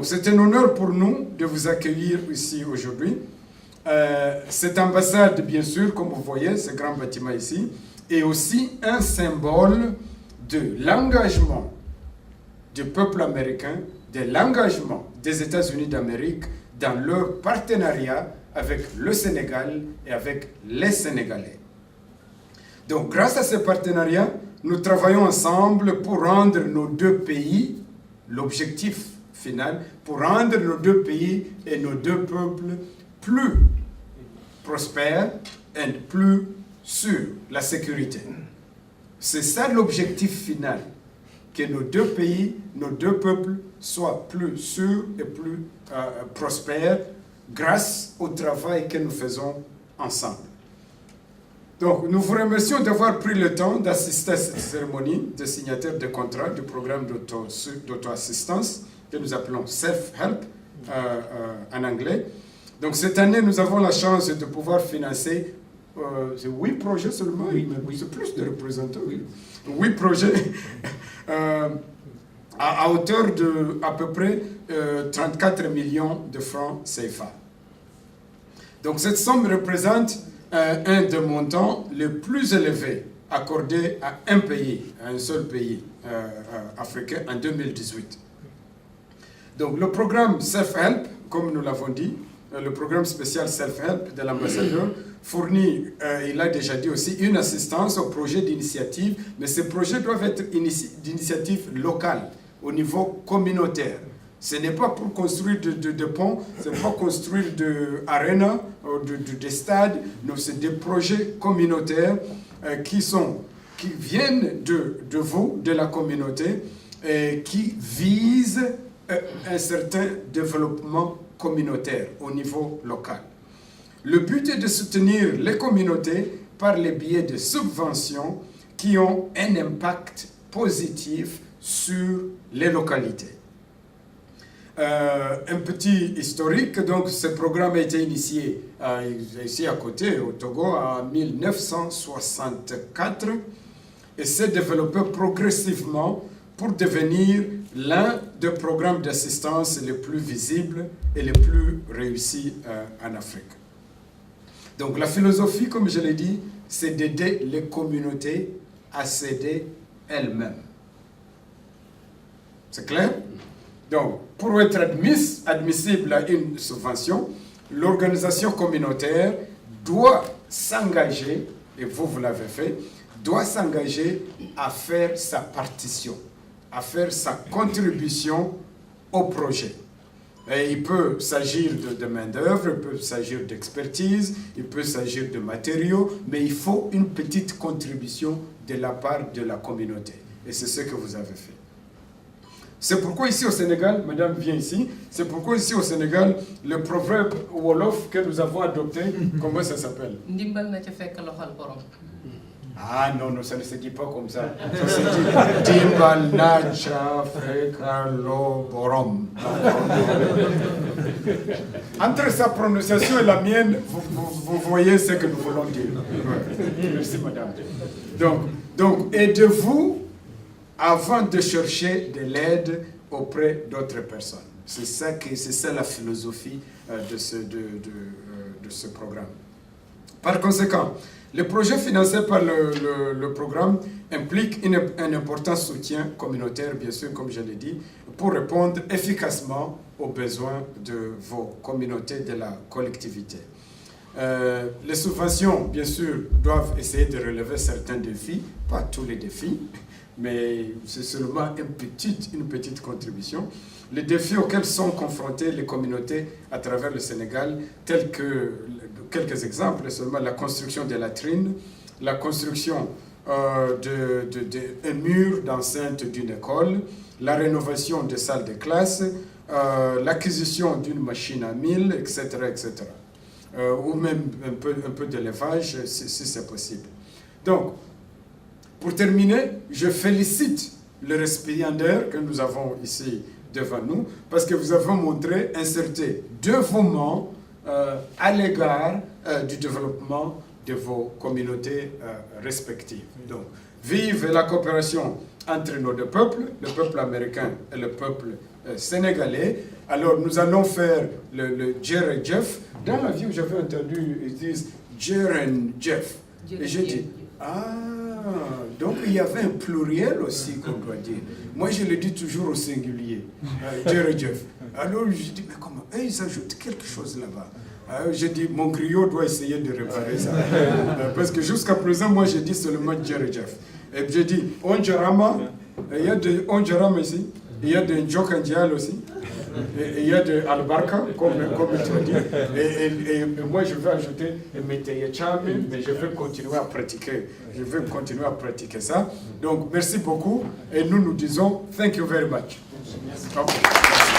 C'est un honneur pour nous de vous accueillir ici aujourd'hui. Cette ambassade, bien sûr, comme vous voyez, ce grand bâtiment ici, est aussi un symbole de l'engagement du peuple américain, de l'engagement des États-Unis d'Amérique dans leur partenariat avec le Sénégal et avec les Sénégalais. Donc, grâce à ce partenariat, nous travaillons ensemble pour rendre nos deux pays, l'objectif final, pour rendre nos deux pays et nos deux peuples plus prospères et plus sûrs, la sécurité. C'est ça l'objectif final, que nos deux pays, nos deux peuples soient plus sûrs et plus prospères grâce au travail que nous faisons ensemble. Donc, nous vous remercions d'avoir pris le temps d'assister à cette cérémonie de signature de contrat du programme d'auto-assistance que nous appelons Self-Help en anglais. Donc, cette année, nous avons la chance de pouvoir financer 8 projets seulement, oui. C'est plus de représentants, oui. 8 projets à hauteur de à peu près 34 millions de francs CFA. Donc, cette somme représente un des montants les plus élevés accordés à un pays, à un seul pays africain en 2018. Donc le programme Self-Help, comme nous l'avons dit, le programme spécial Self-Help de l'ambassadeur fournit, il a déjà dit aussi, une assistance aux projets d'initiative, mais ces projets doivent être d'initiative locale, au niveau communautaire. Ce n'est pas pour construire de ponts, ce n'est pas construire d'arénas, de stades, non, c'est des projets communautaires qui viennent de vous, de la communauté, et qui visent un certain développement communautaire au niveau local. Le but est de soutenir les communautés par le biais de subventions qui ont un impact positif sur les localités. Un petit historique, donc ce programme a été initié ici à côté, au Togo, en 1964 et s'est développé progressivement pour devenir l'un des programmes d'assistance les plus visibles et les plus réussis en Afrique. Donc la philosophie, comme je l'ai dit, c'est d'aider les communautés à s'aider elles-mêmes. C'est clair? Donc, pour être admissible à une subvention, l'organisation communautaire doit s'engager, et vous l'avez fait, doit s'engager à faire sa partition, à faire sa contribution au projet. Et il peut s'agir de main-d'œuvre, il peut s'agir d'expertise, il peut s'agir de matériaux, mais il faut une petite contribution de la part de la communauté. Et c'est ce que vous avez fait. C'est pourquoi ici au Sénégal, madame vient ici, c'est pourquoi ici au Sénégal, le proverbe Wolof que nous avons adopté, comment ça s'appelle? Ah non, ça ne se dit pas comme ça. Ça se dit Dimbal Nacha Fekalo Borom. Entre sa prononciation et la mienne, vous voyez ce que nous voulons dire. Merci madame. Donc aidez-vous avant de chercher de l'aide auprès d'autres personnes. C'est ça la philosophie de ce programme. Par conséquent, le projet financé par le programme implique un important soutien communautaire, bien sûr, comme je l'ai dit, pour répondre efficacement aux besoins de vos communautés, de la collectivité. Les subventions, bien sûr, doivent essayer de relever certains défis, pas tous les défis, mais c'est seulement une petite contribution. Les défis auxquels sont confrontées les communautés à travers le Sénégal, tels que quelques exemples seulement, la construction de latrines, la construction d'un mur d'enceinte d'une école, la rénovation des salles de classe, l'acquisition d'une machine à mil, etc., etc. Ou même un peu d'élevage, si c'est possible. Donc, pour terminer, je félicite le récipiendaire que nous avons ici devant nous, parce que vous avez montré un certain dévouement à l'égard du développement de vos communautés respectives. Donc, vive la coopération entre nos deux peuples, le peuple américain et le peuple sénégalais. Alors, nous allons faire le Jer et Jeff. Dans la vie où j'avais entendu, ils disent Jer and Jeff. Et j'ai dit, donc il y avait un pluriel aussi qu'on doit dire. Moi, je le dis toujours au singulier, Jer et Jeff. Alors, je dis, mais comment? Et ils ajoutent quelque chose là-bas. J'ai dit, mon griot doit essayer de réparer ça. Parce que jusqu'à présent, moi, j'ai dit seulement Jer et Jeff. Et puis j'ai dit, Onjarama, il y a de Onjarama ici, il y a de Njokandial aussi. Et il y a de Albarka, comme tu as dit. Et moi, je vais ajouter Meteyechame, mais je vais continuer à pratiquer. Je vais continuer à pratiquer ça. Donc, merci beaucoup. Et nous disons, thank you very much. Okay.